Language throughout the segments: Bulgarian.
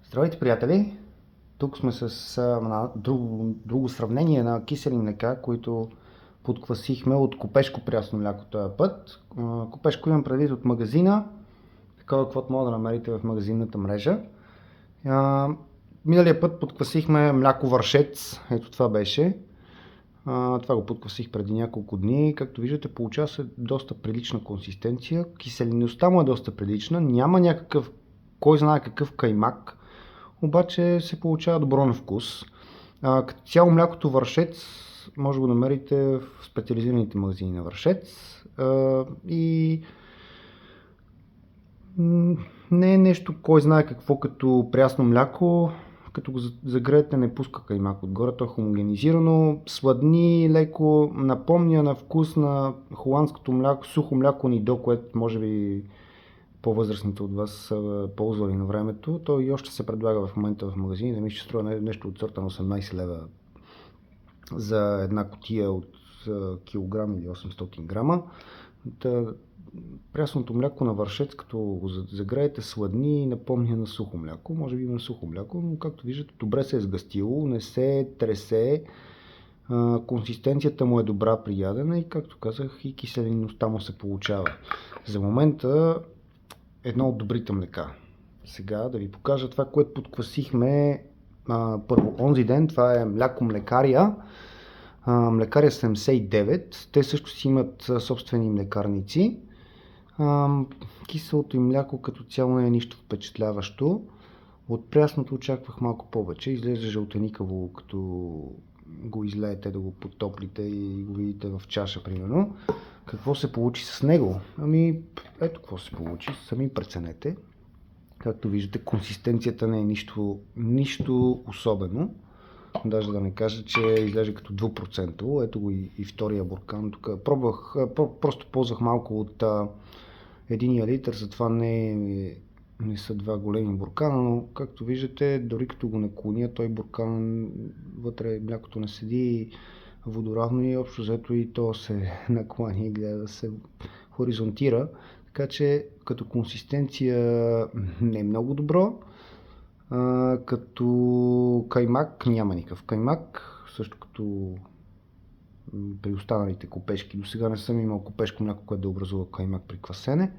Здравейте, приятели! Тук сме с друго сравнение на кисели млека, които подквасихме от копешко прясно мляко този път. Копешко имам предвид от магазина, такова каквото мога да намерите в магазинната мрежа. Миналия път подквасихме мляко вършец, ето това беше. Това го подквасих преди няколко дни. Както виждате, получава се доста прилична консистенция. Киселинността му е доста прилична, няма някакъв кой знае какъв каймак, обаче се получава добро на вкус. Като цяло млякото вършец може да го намерите в специализираните магазини на вършец и не е нещо кой знае какво като прясно мляко. Като го загреете, не пуска каймак отгоре, то е хомогенизирано, сладни, леко, напомня на вкус на холандското мляко, сухо мляко Нидо, което може би по-възрастните от вас са ползвали на времето. То и още се предлага в момента в магазини, да ми ще струва нещо от сорта на 18 лева за една кутия от килограм или 800 грама. Прясното мляко на вършец, като го загреете, сладни, напомня на сухо мляко. Може би има сухо мляко, но както виждате, добре се е сгъстило, не се тресе. Консистенцията му е добра при ядене и, както казах, и киселинността му се получава. За момента едно от добрите млека. Сега да ви покажа това, което подквасихме първо онзи ден. Това е мляко Млекария. Млекария 79. Те също си имат собствени млекарници. Киселото им мляко като цяло не е нищо впечатляващо. От прясното очаквах малко повече. Изглежда жълтеникаво, като го излеете да го потоплите и го видите в чаша, примерно. Какво се получи с него? Ето какво се получи. Сами преценете. Както виждате, консистенцията не е нищо особено. Даже да не кажа, че изглежда като 2%. Ето го и втория буркан. Тук пробвах, просто ползвах малко от единия литър, затова не са два големи буркана, но както виждате, дори като го наклоня, той буркан вътре млякото не седи водоравно и общо взето и то се наклани и гледа да се хоризонтира. Така че като консистенция не е много добро. Като каймак няма никакъв каймак, също като при останалите копешки. До сега не съм имал копешко мляко, което да образува каймак при квасене.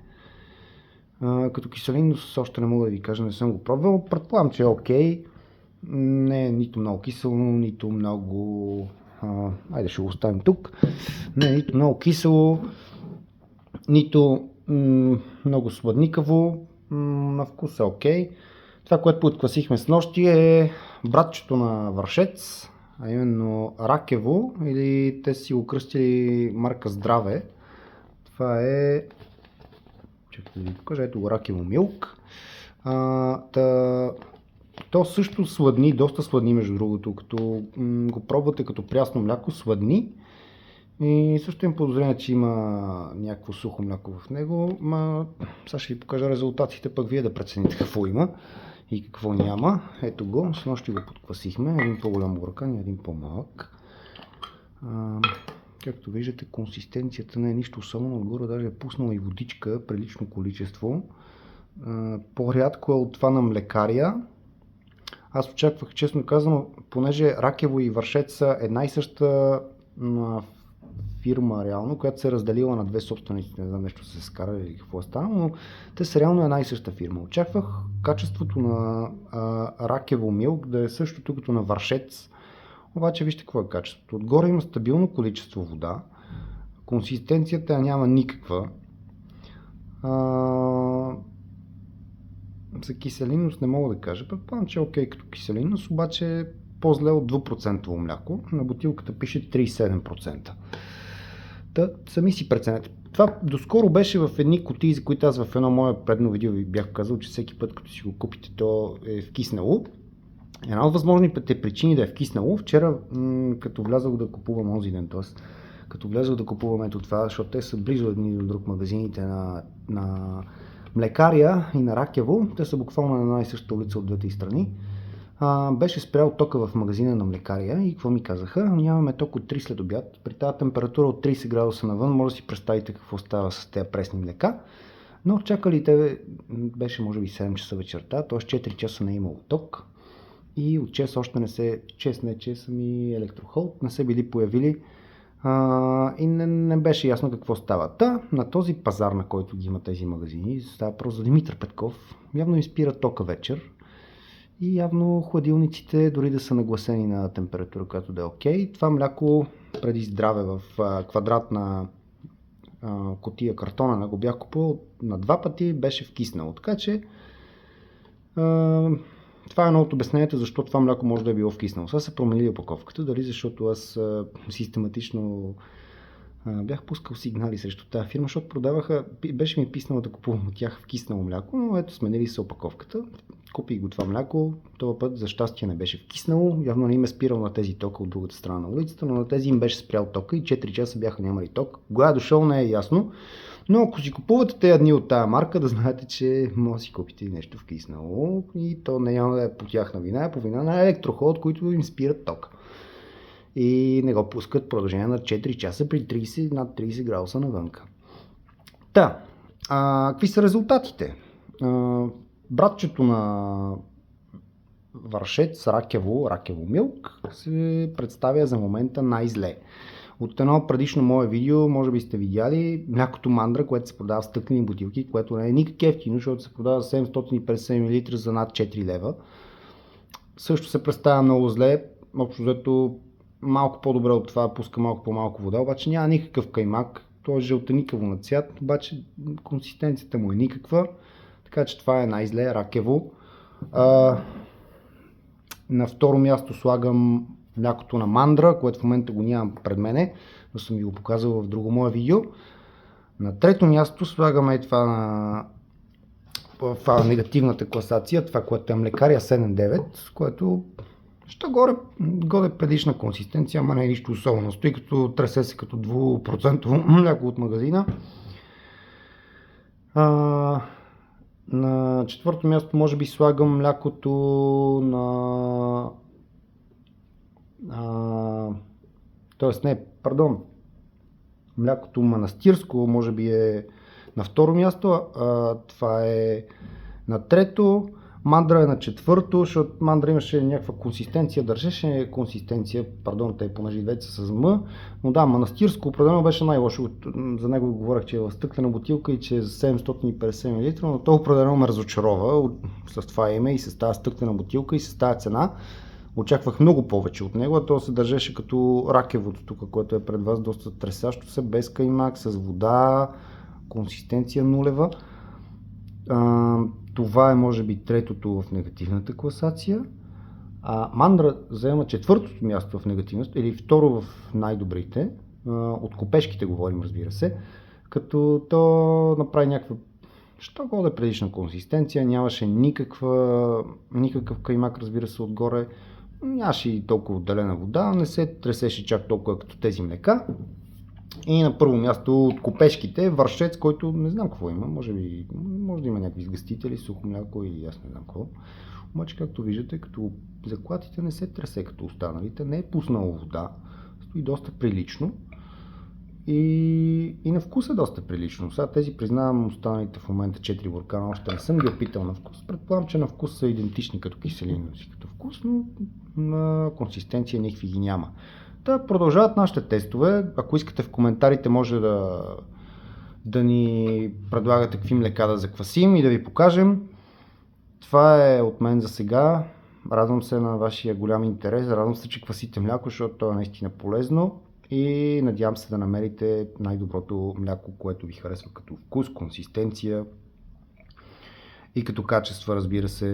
Като киселинност още не мога да ви кажа, не съм го пробвал. Предполагам, че е окей. Не е нито много кисело, нито много... Айде ще го оставим тук. Не е нито много кисело, нито много сладникаво. На вкус е окей. Това, което подквасихме с нощи, е братчето на вършец, а именно Ракево, или те си го кръстили марка Здраве. Това е... Чакайте да ви покажа, ето го Ракево Милк. То също сладни, доста сладни между другото, като го пробвате като прясно мляко, сладни. И също имам подозрение, че има някакво сухо мляко в него. Сега ще ви покажа резултатите, пък вие да прецените какво има и какво няма. Ето го, с нощи го подквасихме. Един по-голям буркан и един по-малък. Както виждате, консистенцията не е нищо особено. Отгоре даже е пуснала и водичка, прилично количество. По-рядко е от това на Млекария. Аз очаквах, честно казано, понеже Ракево и Вършец са една и съща фирма реално, която се е разделила на две собственици, не знам нещо се скарали или какво е станало, но те са реално една и съща фирма. Очаквах качеството на Ракево Милк да е същото като на Вършец, обаче вижте какво е качеството. Отгоре има стабилно количество вода, консистенцията няма никаква. За киселинност не мога да кажа, предполагам, че е окей като киселинност, обаче по-зле от 2% мляко. На бутилката пише 37%. Сами си преценете. Това доскоро беше в едни кутии, за които аз в едно мое предно видео ви бях казал, че всеки път като си го купите, то е вкиснало. Една от възможните причини да е вкиснало, вчера като влязох да купувам онзи ден, т.е. като влязох да купувам ето това, защото те са близо един до друг магазините на Млекария и на Ракево, те са буквално на една и същата улица от двете страни. Беше спрял тока в магазина на Млекария и какво ми казаха? Нямаме ток от 3 след обяд. При тази температура от 30 градуса навън, може да си представите какво става с тези пресни млека. Но чакали те, беше може би 7 часа вечерта, т.е. 4 часа не е имало ток и от ЧЕЗ още не се, ЧЕЗ не ЧЕЗ, ами Електрохолд не се били появили и не беше ясно какво става. Та, на този пазар, на който ги има тези магазини, става просто за Димитър Петков, явно им спира тока вечер и явно хладилниците, дори да са нагласени на температура, която да е окей, това мляко преди здраве в квадратна кутия картона го бях купувал на 2 пъти, беше вкиснало. Така че това е едно от обясненията защо това мляко може да е било вкиснало. Сега са променили опаковката, дали защото аз систематично бях пускал сигнали срещу тази фирма, защото продаваха, беше ми писнало да купувам от тях вкиснало мляко, но ето сменили са опаковката. Купих го това мляко, този път за щастие не беше вкиснало, явно не им е спирал на тези тока от другата страна на улицата, но на тези им беше спрял тока и 4 часа бяха нямали ток. Кога е дошъл не е ясно, но ако си купувате тези дни от тая марка, да знаете, че може да си купите нещо вкиснало и то не няма да е по тяхна вина, а по вина на Електрохолд, които им спират тока. И не го пускат в продължение на 4 часа при 30, над 30 градуса навънка. Та, какви са резултатите? Братчето на Вършец, Ракево Милк, се представя за момента най-зле. От едно предишно мое видео, може би сте видяли, млякото Мандра, което се продава в стъклени бутилки, което не е никак ефтино, защото се продава 750 мл за над 4 лева. Също се представя много зле, общо взето малко по-добре от това, пуска малко по-малко вода, обаче няма никакъв каймак, то е жълтеникаво на цвят, обаче консистенцията му е никаква, така че това е най-зле, Ракево. На второ място слагам млякото на Мандра, което в момента го нямам пред мене, но съм ви го показал в друго мое видео. На трето място слагаме това в негативната класация, това, което е млекария 7-9, което ще горе предишна консистенция, ама не е нищо особено. Стои като тресе се като 2% мляко от магазина. На четвърто място може би слагам млякото на... млякото манастирско може би е на второ място, това е на трето, Мандра е на четвърто, защото Мандра имаше някаква консистенция, държеше консистенция, тъй понеже двете са с М, но да, манастирско определено беше най-лошо, за него говорех, че е в стъклена бутилка и че е за 750 мл, но то определено ме разочарова с това име и с тази стъклена бутилка и с тази цена. Очаквах много повече от него, а то се държеше като ракевото тук, което е пред вас, доста тресащо се, без каймак, с вода, консистенция нулева. Това е може би третото в негативната класация. Мандра заема четвъртото място в негативност, или второ в най-добрите. От копешките говорим, разбира се, като то направи някаква горе предишна консистенция, нямаше никакъв каймак, разбира се, отгоре. Нямаше и толкова отделена вода, не се тресеше чак толкова като тези млека. И на първо място от копешките Вършец, който не знам какво има, може да има някакви сгъстители, сухо мляко или аз не знам какво. Обаче, както виждате, като заклатите не се тресе като останалите, не е пуснало вода, стои доста прилично и на вкус е доста прилично. Сега тези признавам останалите в момента 4 буркана, още не съм ги опитал на вкус. Предполагам, че на вкус са идентични като киселина си като вкус, но на консистенция никакви ги няма. Да, продължават нашите тестове. Ако искате в коментарите може да ни предлагате какви млека да заквасим и да ви покажем. Това е от мен за сега. Радвам се на вашия голям интерес. Радвам се, че квасите мляко, защото то е наистина полезно. И надявам се да намерите най-доброто мляко, което ви харесва като вкус, консистенция и като качество, разбира се.